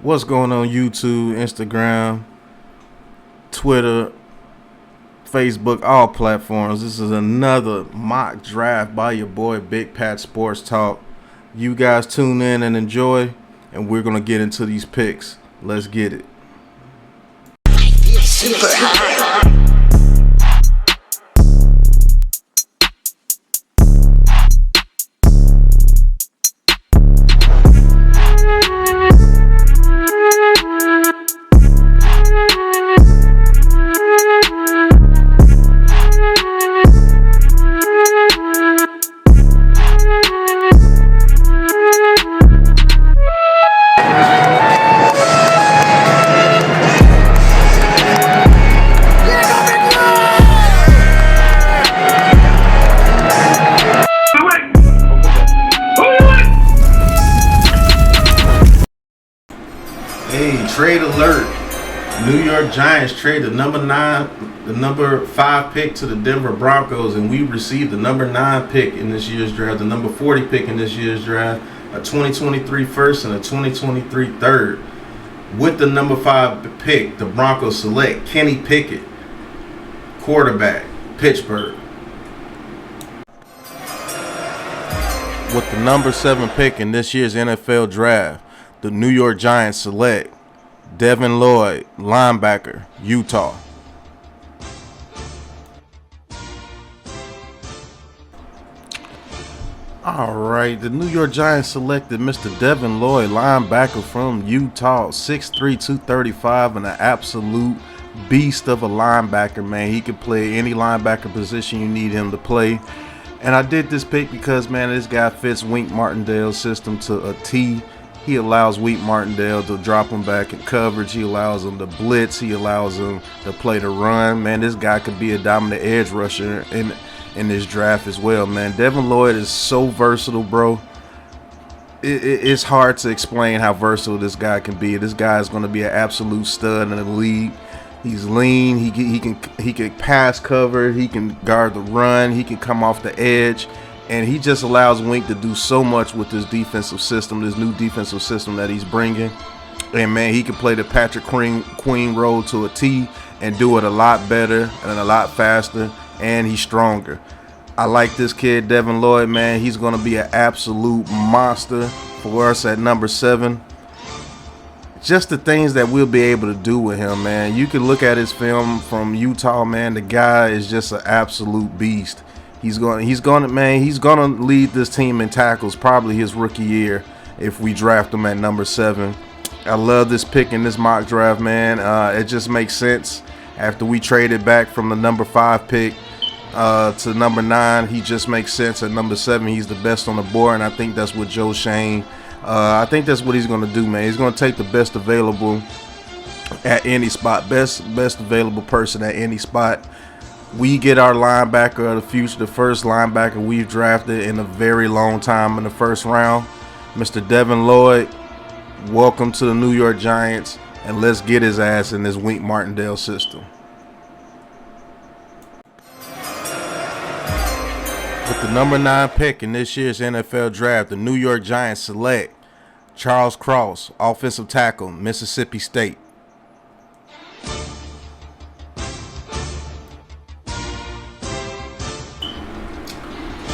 What's going on YouTube, Instagram, Twitter, Facebook, all platforms? This is another mock draft by your boy Big Pat Sports Talk. You guys tune in and enjoy, and we're going to get into these picks. Let's get it. Super high. Trade alert. New York Giants traded the number 5 pick to the Denver Broncos, and we received the number 9 pick in this year's draft, the number 40 pick in this year's draft, a 2023 first and a 2023 third. With the number 5 pick, the Broncos select Kenny Pickett, quarterback, Pittsburgh. With the number 7 pick in this year's NFL draft, the New York Giants select Devin Lloyd, linebacker, Utah. All right, the New York Giants selected Mr. Devin Lloyd, linebacker from Utah, 6'3", 235, and an absolute beast of a linebacker, man. He can play any linebacker position you need him to play. And I did this pick because, man, this guy fits Wink Martindale's system to a T. He allows Wink Martindale to drop him back in coverage. He allows him to blitz. He allows him to play the run. Man, this guy could be a dominant edge rusher in this draft as well, man. Devin Lloyd is so versatile, bro. It's hard to explain how versatile this guy can be. This guy is going to be an absolute stud in the league. He's lean. He can pass cover. He can guard the run. He can come off the edge. And he just allows Wink to do so much with this defensive system, this new defensive system that he's bringing. And, man, he can play the Patrick Queen role to a T and do it a lot better and a lot faster, and he's stronger. I like this kid, Devin Lloyd, man. He's going to be an absolute monster for us at number 7. Just the things that we'll be able to do with him, man. You can look at his film from Utah, man. The guy is just an absolute beast. He's gonna lead this team in tackles probably his rookie year if we draft him at number 7. I love this pick in this mock draft, man. It just makes sense after we traded back from the number 5 pick to number 9. He just makes sense at number 7. He's the best on the board, and I think that's what Joe Shane. I think that's what he's gonna do, man. He's gonna take the best available at any spot, best available person at any spot. We get our linebacker of the future, the first linebacker we've drafted in a very long time in the first round. Mr. Devin Lloyd, welcome to the New York Giants, and let's get his ass in this Wink Martindale system. With the number 9 pick in this year's NFL draft, the New York Giants select Charles Cross, offensive tackle, Mississippi State.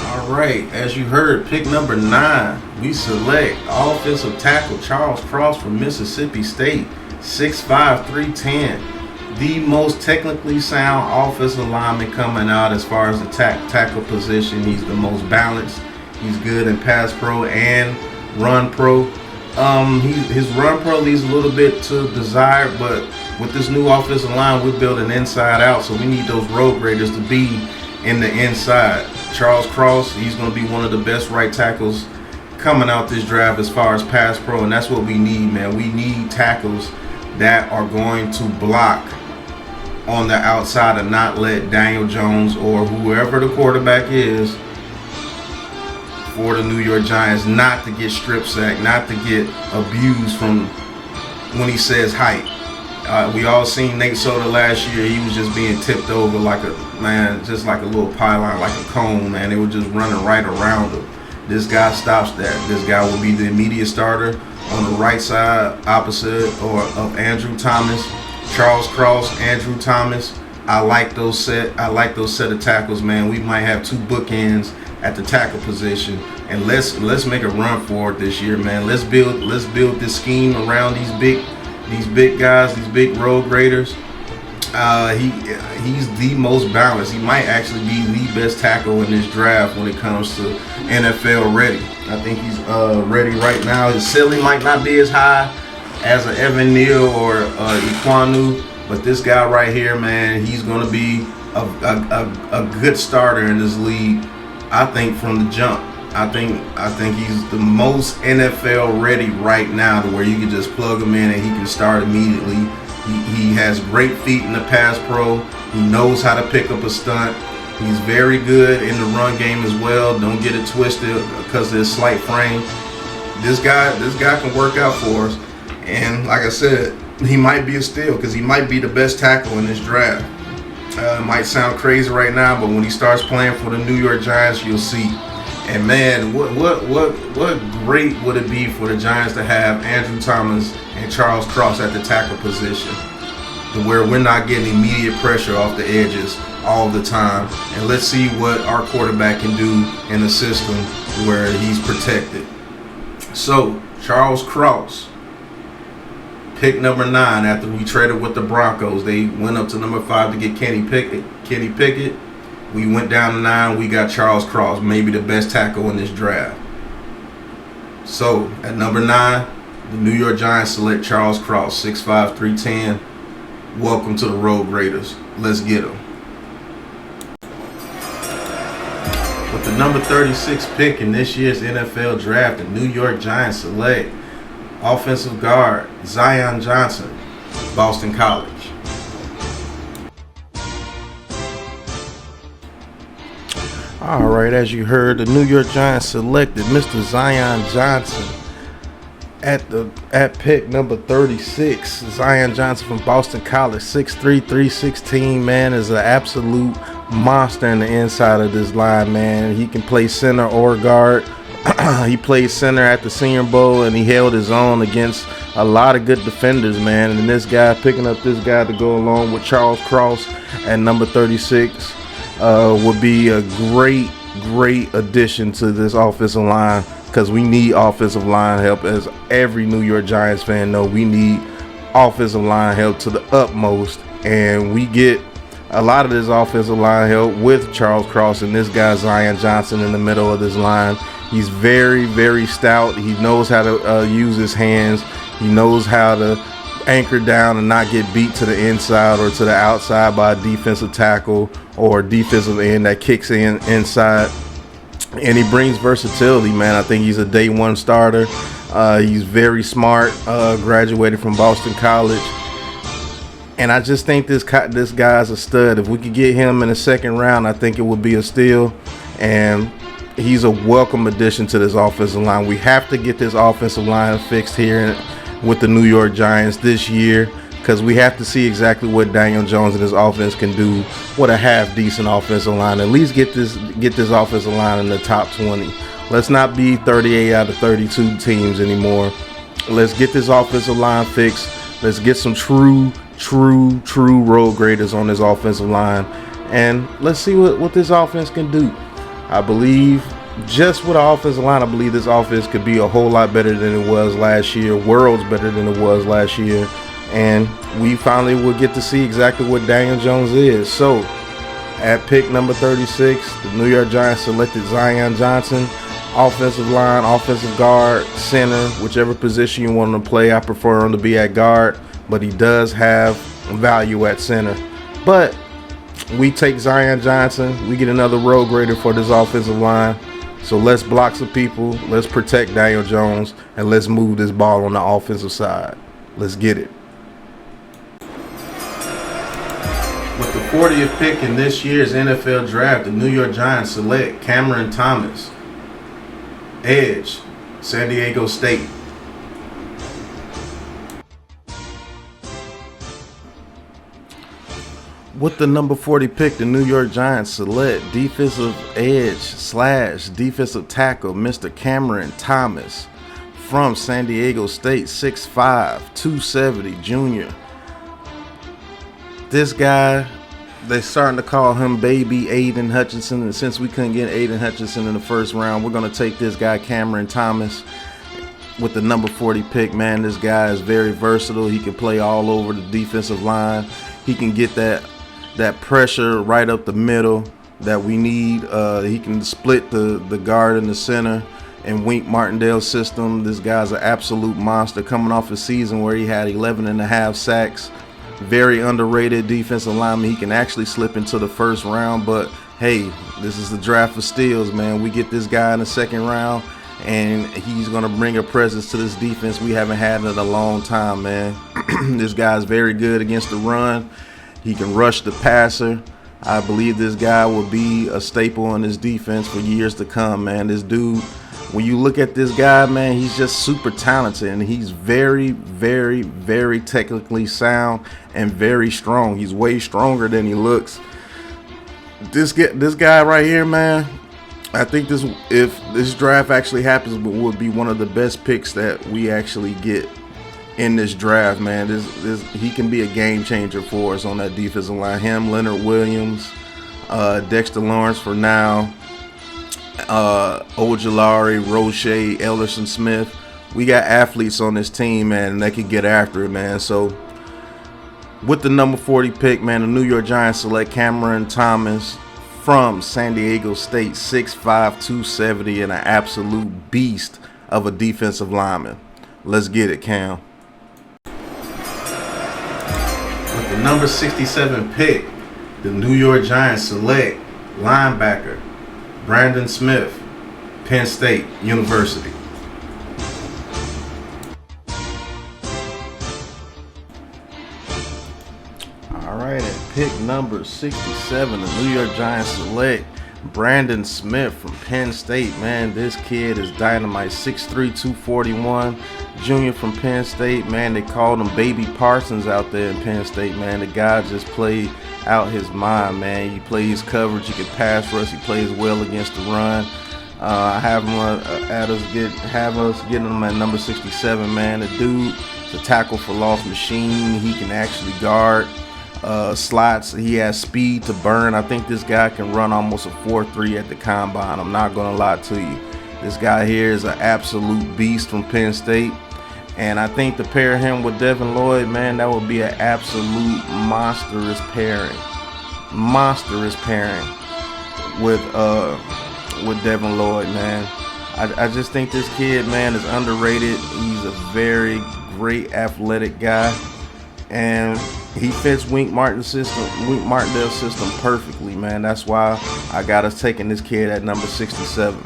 All right, as you heard, pick number 9, we select offensive tackle Charles Cross from Mississippi State, 6'5", 310. The most technically sound offensive lineman coming out as far as the tackle position. He's the most balanced. He's good in pass pro and run pro. His run pro leaves a little bit to desire, but with this new offensive line, we're building inside out, so we need those road graders to be in the inside. Charles Cross, he's going to be one of the best right tackles coming out this draft as far as pass pro, and that's what we need, man. We need tackles that are going to block on the outside and not let Daniel Jones or whoever the quarterback is for the New York Giants not to get strip sacked, not to get abused from when he says height. We all seen Nate Soda last year. He was just being tipped over like just like a little pylon, like a cone, man. They were just running right around him. This guy stops that. This guy will be the immediate starter on the right side, opposite or of Andrew Thomas. Charles Cross, Andrew Thomas. I like those set of tackles, man. We might have two bookends at the tackle position, and let's make a run for it this year, man. Let's build this scheme around these big guys, these big road graders. He's the most balanced. He might actually be the best tackle in this draft when it comes to NFL ready. I think he's ready right now. His ceiling might not be as high as an Evan Neal or Iquanu, but this guy right here, man, he's going to be a good starter in this league. I think from the jump. I think he's the most NFL ready right now, to where you can just plug him in and he can start immediately. He has great feet in the pass pro. He knows how to pick up a stunt. He's very good in the run game as well. Don't get it twisted because of his slight frame. This guy can work out for us. And like I said, he might be a steal because he might be the best tackle in this draft. It might sound crazy right now, but when he starts playing for the New York Giants, you'll see. And man, what great would it be for the Giants to have Andrew Thomas and Charles Cross at the tackle position, to where we're not getting immediate pressure off the edges all the time. And let's see what our quarterback can do in a system where he's protected. So Charles Cross, pick number 9 after we traded with the Broncos. They went up to number 5 to get Kenny Pickett. We went down to 9. We got Charles Cross, maybe the best tackle in this draft. So at number 9, the New York Giants select Charles Cross, 6'5", 310. Welcome to the Road Graders. Let's get him. With the number 36 pick in this year's NFL draft, the New York Giants select offensive guard Zion Johnson, Boston College. All right, as you heard, the New York Giants selected Mr. Zion Johnson at pick number 36. Zion Johnson from Boston College, 6'3", 316, man, is an absolute monster in the inside of this line, man. He can play center or guard. He played center at the Senior Bowl, and he held his own against a lot of good defenders, man. And this guy, picking up this guy to go along with Charles Cross at number 36, would be a great addition to this offensive line, because we need offensive line help. As every New York Giants fan know, we need offensive line help to the utmost, and we get a lot of this offensive line help with Charles Cross and this guy Zion Johnson in the middle of this line. He's very stout. He knows how to use his hands. He knows how to anchor down and not get beat to the inside or to the outside by a defensive tackle or defensive end that kicks inside. And he brings versatility, man. I think he's a day one starter. He's very smart, graduated from Boston College. And I just think this guy's a stud. If we could get him in the second round, I think it would be a steal. And he's a welcome addition to this offensive line. We have to get this offensive line fixed here with the New York Giants this year, because we have to see exactly what Daniel Jones and his offense can do with a half decent offensive line. At least get this offensive line in the top 20. Let's not be 38 out of 32 teams anymore. Let's get this offensive line fixed. Let's get some true road graders on this offensive line, and let's see what this offense can do. I believe just with the offensive line, I believe this offense could be a whole lot better than it was last year, worlds better than it was last year, and we finally will get to see exactly what Daniel Jones is. So at pick number 36, the New York Giants selected Zion Johnson, offensive line, offensive guard, center, whichever position you want him to play. I prefer him to be at guard, but he does have value at center. But we take Zion Johnson. We get another road grader for this offensive line. So let's block some people. Let's protect Daniel Jones, and let's move this ball on the offensive side. Let's get it. With the 40th pick in this year's NFL draft, the New York Giants select Cameron Thomas, edge, San Diego State. With the number 40 pick, the New York Giants select defensive edge / defensive tackle, Mr. Cameron Thomas, from San Diego State, 6'5", 270, junior. This guy, they starting to call him Baby Aiden Hutchinson, and since we couldn't get Aiden Hutchinson in the first round, we're going to take this guy, Cameron Thomas, with the number 40 pick. Man, this guy is very versatile. He can play all over the defensive line. He can get that pressure right up the middle that we need. He can split the guard in the center and Wink Martindale's system. This guy's an absolute monster, coming off a season where he had 11.5 sacks. Very underrated defensive lineman. He can actually slip into the first round, but hey, this is the draft for steals, man. We get this guy in the second round, and he's going to bring a presence to this defense we haven't had in a long time, man. This guy's very good against the run. He can rush the passer. I believe this guy will be a staple in this defense for years to come, man. This dude, when you look at this guy, man, he's just super talented, and he's very, very, very technically sound and very strong. He's way stronger than he looks. This guy right here, man, I think if this draft actually happens, would be one of the best picks that we actually get in this draft, man. He can be a game changer for us on that defensive line. Him, Leonard Williams, Dexter Lawrence for now, Ojulari, Roche, Elderson Smith. We got athletes on this team, man, and they can get after it, man. So with the number 40 pick, man, the New York Giants select Cameron Thomas from San Diego State, 6'5", 270, and an absolute beast of a defensive lineman. Let's get it, Cam. With the number 67 pick, the New York Giants select linebacker Brandon Smith, Penn State University. All right, at pick number 67, the New York Giants select Brandon Smith from Penn State. Man, this kid is dynamite. 6'3", 241, junior from Penn State. Man, they called him Baby Parsons out there in Penn State, man. The guy just played out his mind, man. He plays coverage, he can pass rush, he plays well against the run. Have us getting him at number 67, man. The dude is a tackle for loss machine. He can actually guard slots. He has speed to burn. I think this guy can run almost a 4.3 at the combine. I'm not gonna lie to you. This guy here is an absolute beast from Penn State, and I think to pair him with Devin Lloyd, man, that would be an absolute monstrous pairing. Monstrous pairing with Devin Lloyd, man. I just think this kid, man, is underrated. He's a very great athletic guy, and he fits Wink Martindale's system perfectly, man. That's why I got us taking this kid at number 67.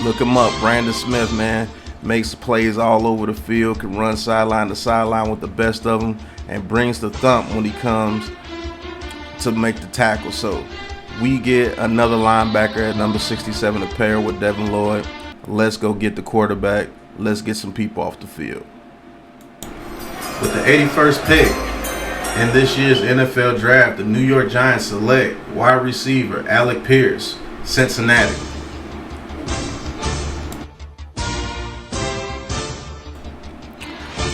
Look him up, Brandon Smith, man. Makes plays all over the field, can run sideline to sideline with the best of them, and brings the thump when he comes to make the tackle. So we get another linebacker at number 67 to pair with Devin Lloyd. Let's go get the quarterback. Let's get some people off the field. With the 81st pick in this year's NFL draft, the New York Giants select wide receiver Alec Pierce, Cincinnati.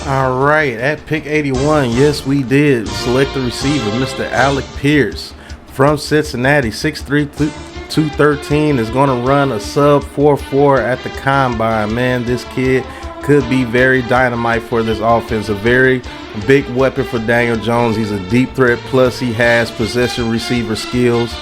All right, at pick 81, yes, we did select the receiver, Mr. Alec Pierce from Cincinnati. 6'3", 213, is going to run a sub 4.4 at the combine. Man, this kid could be very dynamite for this offense. A very big weapon for Daniel Jones. He's a deep threat, plus he has possession receiver skills.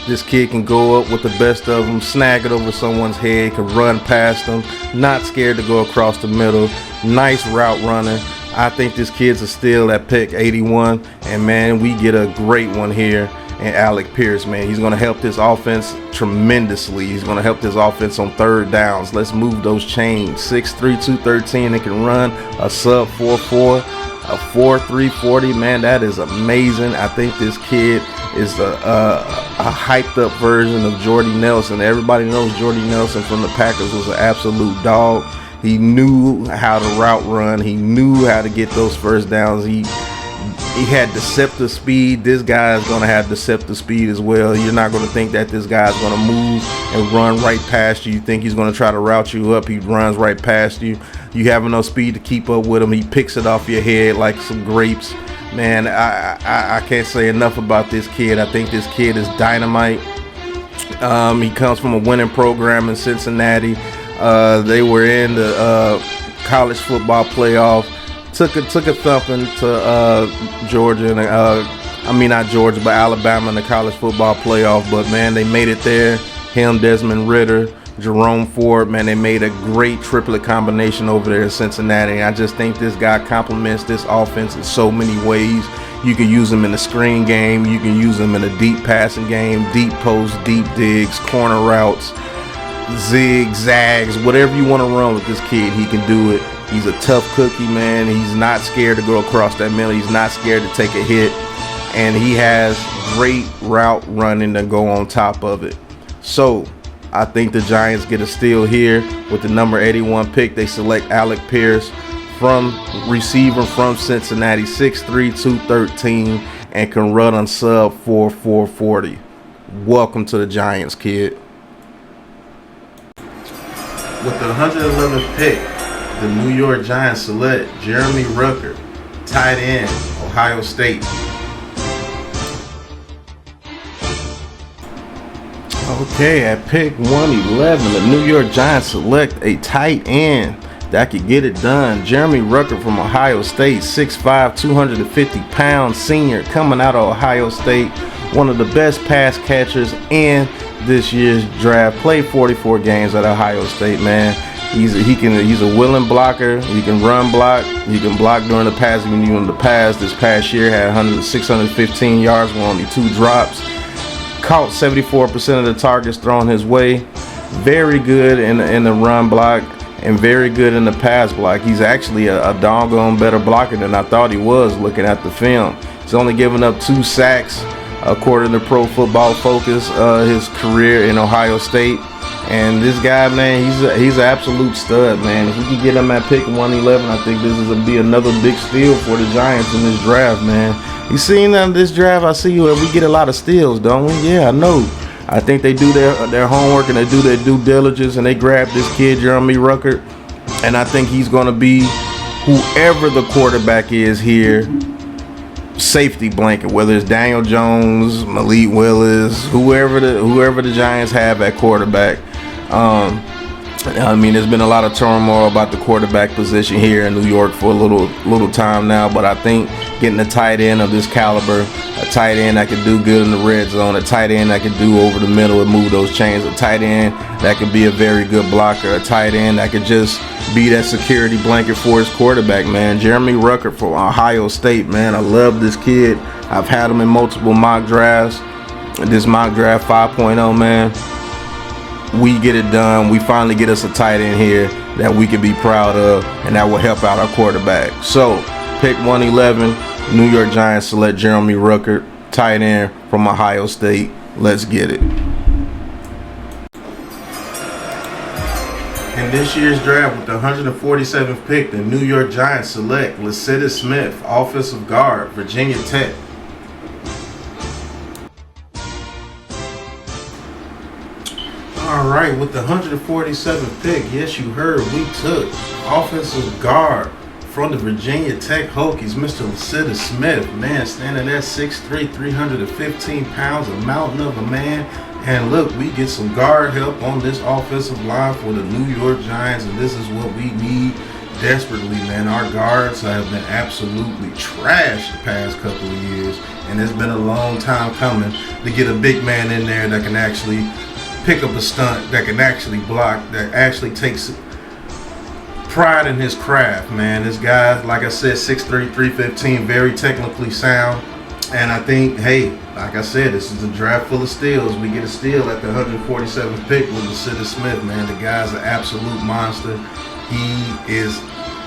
This kid can go up with the best of them, snag it over someone's head, can run past them, not scared to go across the middle. Nice route runner. I think this kid's a steal at pick 81, and man, we get a great one here in Alec Pierce, man. He's going to help this offense tremendously. He's going to help this offense on third downs. Let's move those chains. 6'3", 213, and can run a sub 4.4, a 4.3 40. Man, that is amazing. I think this kid is a hyped up version of Jordy Nelson. Everybody knows Jordy Nelson from the Packers was an absolute dog. He knew how to route run. He knew how to get those first downs. He had deceptive speed. This guy is going to have deceptive speed as well. You're not going to think that this guy is going to move and run right past you. You think he's going to try to route you up. He runs right past you. You have enough speed to keep up with him. He picks it off your head like some grapes. Man, I can't say enough about this kid. I think this kid is dynamite. He comes from a winning program in Cincinnati. They were in the college football playoff. Took a thumping to Georgia, and not Georgia, but Alabama in the college football playoff. But man, they made it there. Him, Desmond Ridder, Jerome Ford, man, they made a great triplet combination over there in Cincinnati. And I just think this guy complements this offense in so many ways. You can use him in the screen game. You can use him in a deep passing game, deep posts, deep digs, corner routes, zigzags, whatever you want to run with this kid, he can do it. He's a tough cookie, man. He's not scared to go across that middle. He's not scared to take a hit. And he has great route running to go on top of it. So I think the Giants get a steal here with the number 81 pick. They select Alec Pierce, from receiver from Cincinnati, 6'3", 213, and can run on sub 4.40. Welcome to the Giants, kid. With the 111th pick, the New York Giants select Jeremy Ruckert, tight end, Ohio State. Okay, at pick 111, the New York Giants select a tight end that could get it done. Jeremy Ruckert from Ohio State, 6'5", 250 pounds, senior coming out of Ohio State. One of the best pass catchers in this year's draft. Played 44 games at Ohio State, man. He's a willing blocker. He can run block. He can block during the pass. Even in the pass this past year had 615 yards with only 2 drops. Caught 74% of the targets thrown his way. Very good in the run block and very good in the pass block. He's actually a doggone better blocker than I thought he was looking at the film. He's only given up 2 sacks according to Pro Football Focus his career in Ohio State. And this guy, man, he's an absolute stud, man. If we can get him at pick 111, I think this is going to be another big steal for the Giants in this draft, man. You seen this draft? I see you. We get a lot of steals, don't we? Yeah, I know. I think they do their homework and they do their due diligence, and they grab this kid, Jeremy Ruckert, and I think he's going to be whoever the quarterback is here, safety blanket, whether it's Daniel Jones, Malik Willis, whoever the Giants have at quarterback. There's been a lot of turmoil about the quarterback position here in New York for a little time now, but I think getting a tight end of this caliber, a tight end that can do good in the red zone, a tight end that can do over the middle and move those chains, a tight end that can be a very good blocker, a tight end that could just be that security blanket for his quarterback, man. Jeremy Ruckert from Ohio State, man. I love this kid. I've had him in multiple mock drafts. This mock draft 5.0, man. We get it done. We finally get us a tight end here that we can be proud of, and that will help out our quarterback. So, pick 111, New York Giants select Jeremy Ruckert, tight end from Ohio State. Let's get it. In this year's draft, with the 147th pick, the New York Giants select Lycidas Smith, offensive guard, Virginia Tech. All right, with the 147th pick, yes, you heard, we took offensive guard from the Virginia Tech Hokies, Mr. Lycidas Smith, man, standing at 6'3", 315 pounds, a mountain of a man. And look, we get some guard help on this offensive line for the New York Giants, and this is what we need desperately, man. Our guards have been absolutely trashed the past couple of years, and it's been a long time coming to get a big man in there that can actually pick up a stunt, that can actually block, that actually takes pride in his craft, man. This guy, like I said, 6'3", 315, very technically sound. And I think, hey, like I said, this is a draft full of steals. We get a steal at the 147th pick with Lycidas Smith, man. The guy's an absolute monster. He is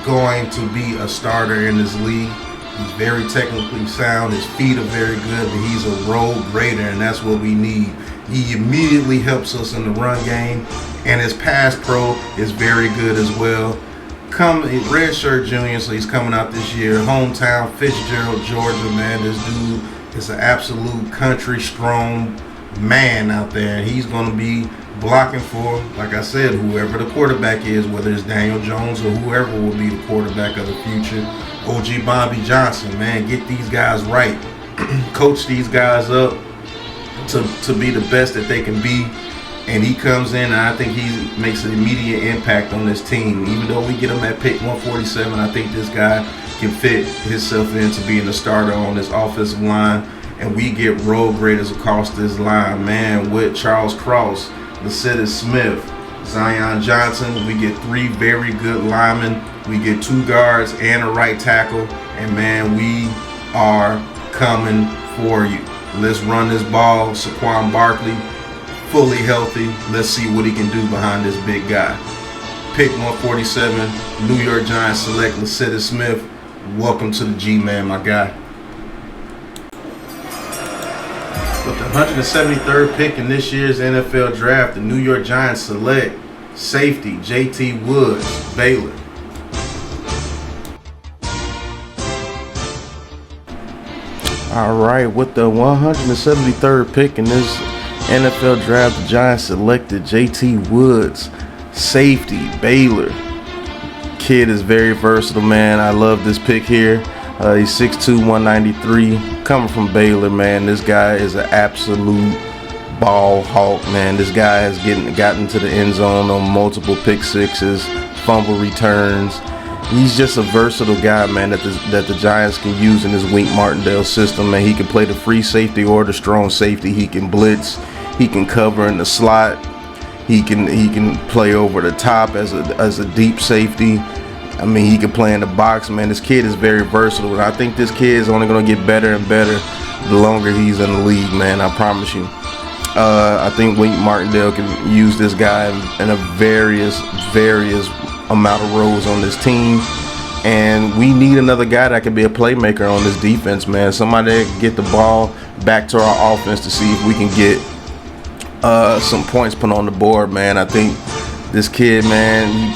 going to be a starter in this league. He's very technically sound. His feet are very good, but he's a road grader, and that's what we need. He immediately helps us in the run game, and his pass pro is very good as well. redshirt junior, so he's coming out this year. Hometown, Fitzgerald, Georgia, man. This dude is an absolute country strong man out there, and he's going to be blocking for, like I said, whoever the quarterback is, whether it's Daniel Jones or whoever will be the quarterback of the future. OG Bobby Johnson, man, get these guys right. Coach these guys up to be the best that they can be. And he comes in, and I think he makes an immediate impact on this team. Even though we get him at pick 147, I think this guy can fit himself into being a starter on this offensive line. And we get role graders across this line, man, with Charles Cross, Lycidas Smith, Zion Johnson. We get 3 very good linemen. We get 2 guards and a right tackle. And, man, we are coming for you. Let's run this ball. Saquon Barkley, fully healthy. Let's see what he can do behind this big guy. Pick 147, New York Giants select Lycidas Smith. Welcome to the G-Man, my guy. With the 173rd pick in this year's NFL Draft, the New York Giants select safety J.T. Woods, Baylor. All right, with the 173rd pick in this NFL Draft, the Giants selected J.T. Woods, safety, Baylor. Kid is very versatile, man. I love this pick here. He's 6'2", 193, coming from Baylor, man. This guy is an absolute ball hawk, man. This guy has gotten to the end zone on multiple pick sixes, fumble returns. He's just a versatile guy, man, that the Giants can use in this Wink Martindale system, man. He can play the free safety or the strong safety. He can blitz. He can cover in the slot. He can play over the top as a deep safety. I mean, he can play in the box, man. This kid is very versatile, and I think this kid is only going to get better and better the longer he's in the league, man. I promise you. I think Wink Martindale can use this guy in a various amount of roles on this team, and we need another guy that can be a playmaker on this defense, man. Somebody that can get the ball back to our offense to see if we can get some points put on the board, man. I think this kid, man,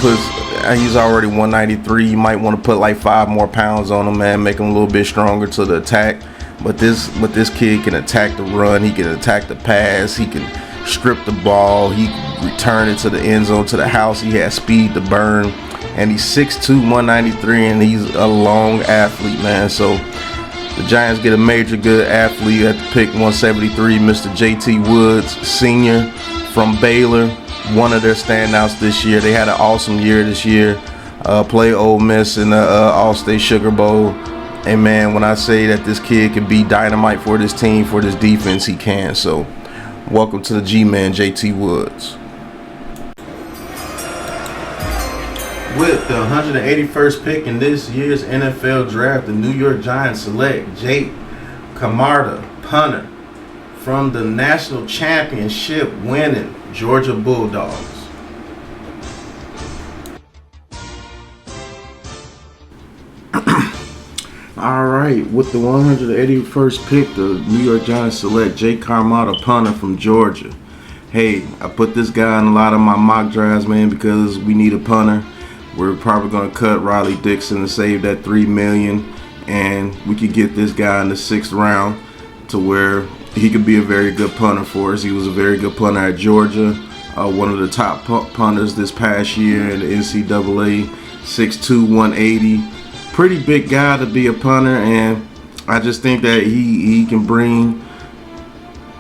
he's already 193. You might want to put like 5 more pounds on him, man, make him a little bit stronger to the attack. But this kid can attack the run. He can attack the pass. He can strip the ball. He can return it to the end zone, to the house. He has speed to burn. And he's 6'2", 193, and he's a long athlete, man. So the Giants get a major good athlete at pick 173, Mr. J.T. Woods, senior from Baylor. One of their standouts this year. They had an awesome year this year. Play Ole Miss in the All-State Sugar Bowl. And, man, when I say that this kid can be dynamite for this team, for this defense, he can. So, welcome to the G-Man, J.T. Woods. With the 181st pick in this year's NFL Draft, the New York Giants select Jake Camarda, punter, from the national championship winning Georgia Bulldogs. All right, with the 181st pick, the New York Giants select Jake Camarda, punter from Georgia. Hey, I put this guy in a lot of my mock drafts, man, because we need a punter. We're probably going to cut Riley Dixon to save that $3 million, and we could get this guy in the 6th round to where he could be a very good punter for us. He was a very good punter at Georgia, one of the top punters this past year in the NCAA, 6'2", 180. Pretty big guy to be a punter, and I just think that he can bring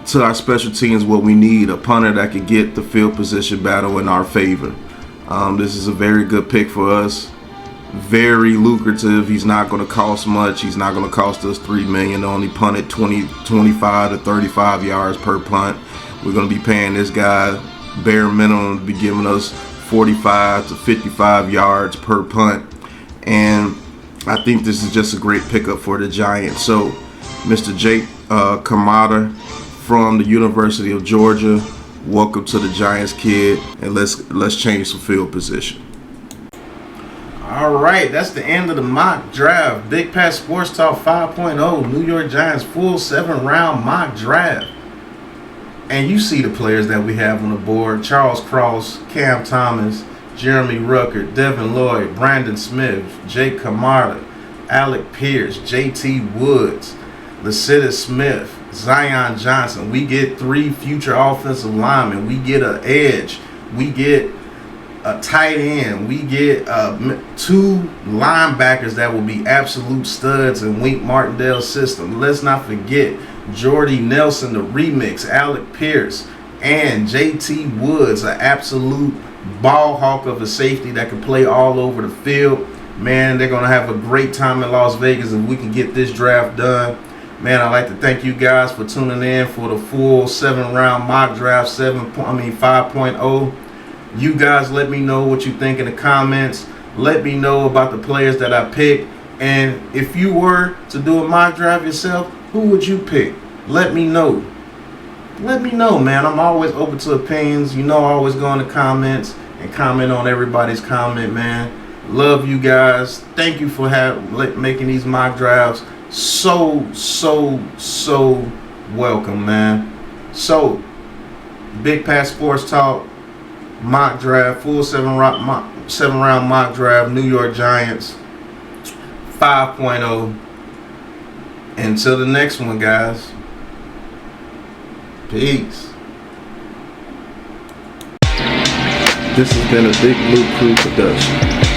to our special teams what we need, a punter that can get the field position battle in our favor. This is a very good pick for us. Very lucrative. He's not going to cost much. He's not going to cost us $3 million. Only punted 25 to 35 yards per punt. We're going to be paying this guy bare minimum to be giving us 45 to 55 yards per punt. And I think this is just a great pickup for the Giants. So, Mr. Jake Camarda from the University of Georgia, welcome to the Giants, kid, and let's change some field position. All right, that's the end of the mock draft. Big Pat Sports Talk 5.0, New York Giants full 7-round mock draft. And you see the players that we have on the board: Charles Cross, Cam Thomas, Jeremy Rucker, Devin Lloyd, Brandon Smith, Jake Camarda, Alec Pierce, JT Woods, Lacetta Smith, Zion Johnson. We get 3 future offensive linemen. We get an edge. We get a tight end. We get 2 linebackers that will be absolute studs in Wink Martindale's system. Let's not forget Jordy Nelson, the remix, Alec Pierce, and JT Woods, an absolute ball hawk of a safety that can play all over the field. Man, they're going to have a great time in Las Vegas if we can get this draft done. Man, I'd like to thank you guys for tuning in for the full 7-round mock draft 5.0. You guys let me know what you think in the comments. Let me know about the players that I picked. And if you were to do a mock draft yourself, who would you pick? Let me know. Let me know, man. I'm always open to opinions. You know, I always go in the comments and comment on everybody's comment, man. Love you guys. Thank you for making these mock drafts so welcome, man. So, Big Pat Sports Talk mock draft, full 7-round mock draft, New York Giants 5.0. Until the next one, guys. Peace. This has been a Big Blue Crew production.